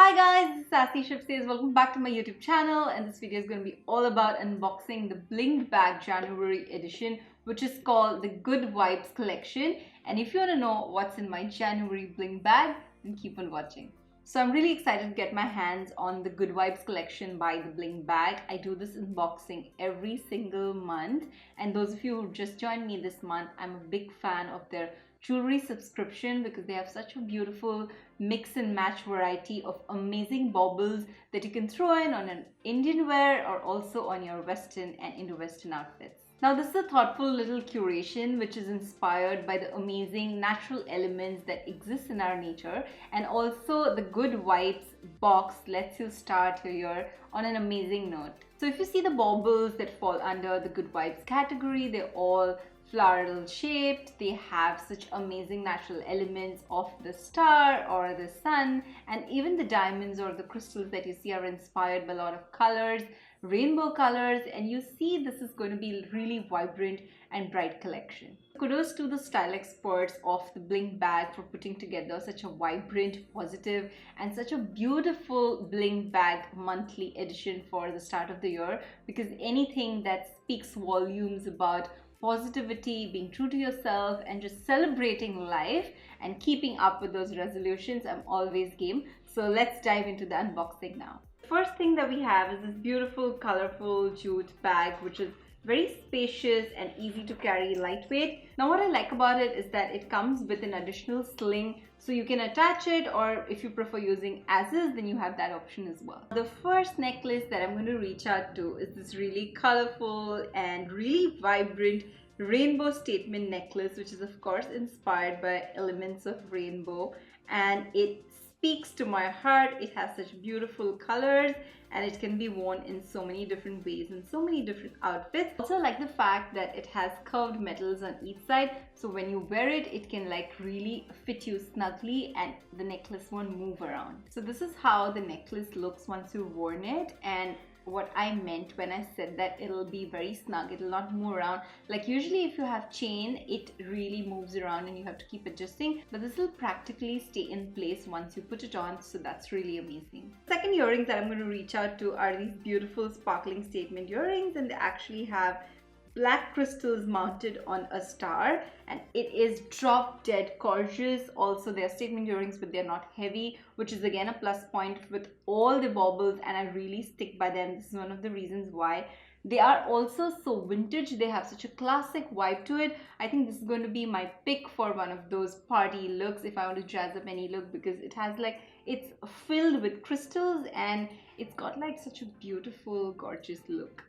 Hi guys, this is Sassy Shif. Welcome back to my YouTube channel, and this video is going to be all about unboxing the Bling Bag January edition, which is called the Good Vibes collection. And if you want to know what's in my January Bling Bag, then keep on watching. So I'm really excited to get my hands on the Good Vibes collection by the Bling Bag. I do this unboxing every single month, and those of you who just joined me this month, I'm a big fan of their jewelry subscription because they have such a beautiful mix and match variety of amazing baubles that you can throw in on an Indian wear or also on your Western and Indo-Western outfits. Now this is a thoughtful little curation which is inspired by the amazing natural elements that exist in our nature, and also the Good Vibes box lets you start your year on an amazing note. So if you see the baubles that fall under the Good Vibes category, they're all floral shaped. They have such amazing natural elements of the star or the sun, and even the diamonds or the crystals that you see are inspired by a lot of colors, rainbow colors, and you see this is going to be really vibrant and bright collection. Kudos to the style experts of the Bling Bag for putting together such a vibrant, positive, and such a beautiful Bling Bag monthly edition for the start of the year, because anything that speaks volumes about positivity, being true to yourself, and just celebrating life and keeping up with those resolutions, I'm always game. So let's dive into the unboxing now. The first thing that we have is this beautiful colorful jute bag, which is very spacious and easy to carry, lightweight. Now what I like about it is that it comes with an additional sling, so you can attach it, or if you prefer using as is, then you have that option as well. The first necklace that I'm going to reach out to is this really colorful and really vibrant rainbow statement necklace, which is of course inspired by elements of rainbow, and it speaks to my heart. It has such beautiful colors and it can be worn in so many different ways and so many different outfits. Also like the fact that it has curved metals on each side, so when you wear it, it can like really fit you snugly and the necklace won't move around. So this is how the necklace looks once you've worn it, and what I meant when I said that it'll be very snug, it'll not move around. Like usually if you have chain, it really moves around and you have to keep adjusting, but this will practically stay in place once you put it on, so that's really amazing. Second earrings that I'm going to reach out to are these beautiful sparkling statement earrings, and they actually have black crystals mounted on a star, and it is drop dead gorgeous. Also they are statement earrings, but they're not heavy, which is again a plus point with all the baubles, and I really stick by them. This is one of the reasons why. They are also so vintage, they have such a classic vibe to it. I think this is going to be my pick for one of those party looks if I want to jazz up any look, because it has like, it's filled with crystals and it's got like such a beautiful gorgeous look.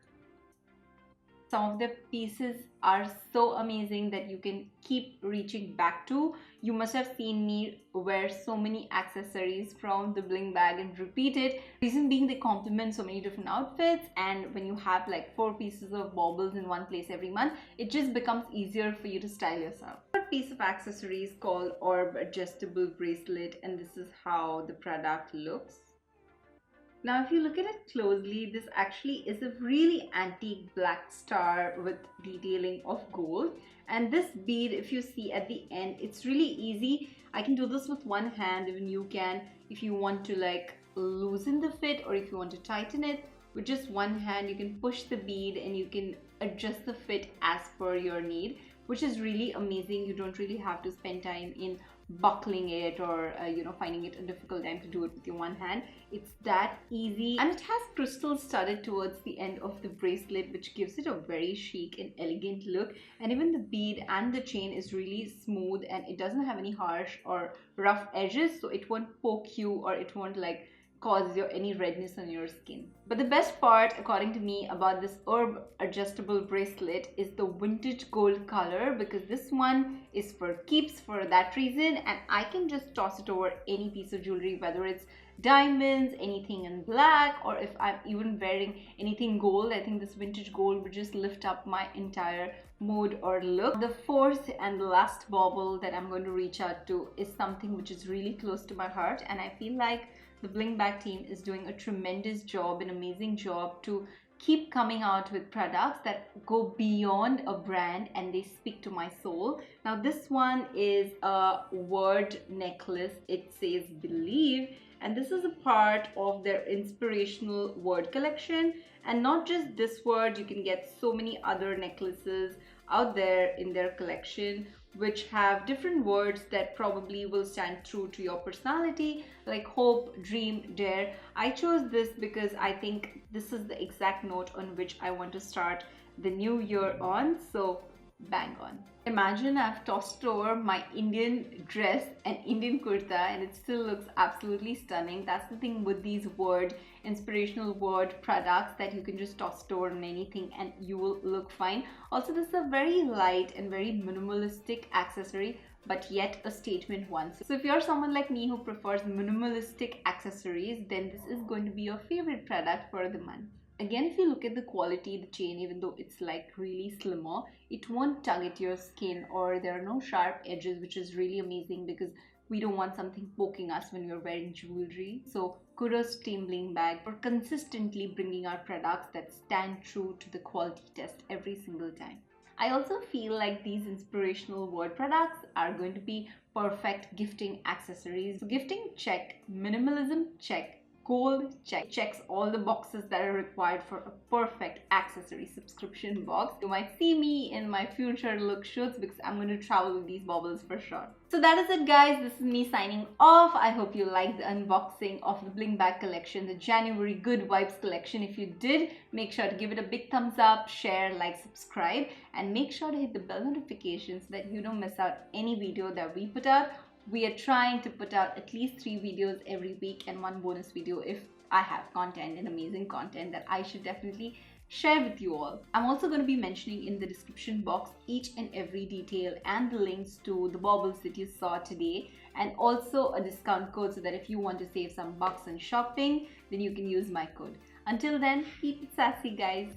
Some of the pieces are so amazing that you can keep reaching back to. You must have seen me wear so many accessories from the Bling Bag and repeat it. Reason being, they complement so many different outfits, and when you have like 4 pieces of baubles in one place every month, it just becomes easier for you to style yourself. Third piece of accessories called Orb Adjustable Bracelet, and this is how the product looks. Now if you look at it closely, this actually is a really antique black star with detailing of gold, and this bead, if you see at the end, it's really easy. I can do this with one hand, even you can if you want to like loosen the fit, or if you want to tighten it. With just one hand you can push the bead and you can adjust the fit as per your need, which is really amazing. You don't really have to spend time in buckling it or finding it a difficult time to do it with your one hand. It's that easy, and it has crystals studded towards the end of the bracelet, which gives it a very chic and elegant look. And even the bead and the chain is really smooth, and it doesn't have any harsh or rough edges, so it won't poke you or it won't like cause any redness on your skin. But the best part, according to me, about this herb adjustable bracelet is the vintage gold color, because this one is for keeps for that reason, and I can just toss it over any piece of jewelry, whether it's diamonds, anything in black, or if I'm even wearing anything gold. I think this vintage gold would just lift up my entire mood or look. The fourth and the last bauble that I'm going to reach out to is something which is really close to my heart, and I feel like the Bling Bag team is doing a tremendous job, an amazing job to keep coming out with products that go beyond a brand and they speak to my soul. Now this one is a word necklace. It says believe, and this is a part of their inspirational word collection. And not just this word, you can get so many other necklaces out there in their collection which have different words that probably will stand true to your personality, like hope, dream, dare. I chose this because I think this is the exact note on which I want to start the new year on, so bang on. Imagine I've tossed over my Indian dress and Indian kurta and it still looks absolutely stunning. That's the thing with these inspirational word products, that you can just toss it over on anything and you will look fine. Also, this is a very light and very minimalistic accessory, but yet a statement one. So if you're someone like me who prefers minimalistic accessories, then this is going to be your favorite product for the month. Again, if you look at the quality, the chain, even though it's like really slimmer, it won't tug at your skin, or there are no sharp edges, which is really amazing because we don't want something poking us when we're wearing jewelry. So kudos to Team Bling Bag for consistently bringing out products that stand true to the quality test every single time. I also feel like these inspirational word products are going to be perfect gifting accessories. So gifting, check. Minimalism, check. Gold, check. Checks all the boxes that are required for a perfect accessory subscription box. You might see me in my future look shoots because I'm going to travel with these baubles for sure. So that is it, guys. This is me signing off. I hope you liked the unboxing of the Bling Bag collection, the January Good Vibes collection. If you did, make sure to give it a big thumbs up, share, like, subscribe, and make sure to hit the bell notification so that you don't miss out any video that we put out. We are trying to put out at least 3 videos every week and 1 bonus video if I have content and amazing content that I should definitely share with you all. I'm also going to be mentioning in the description box each and every detail and the links to the baubles that you saw today, and also a discount code so that if you want to save some bucks on shopping, then you can use my code. Until then, keep it sassy, guys.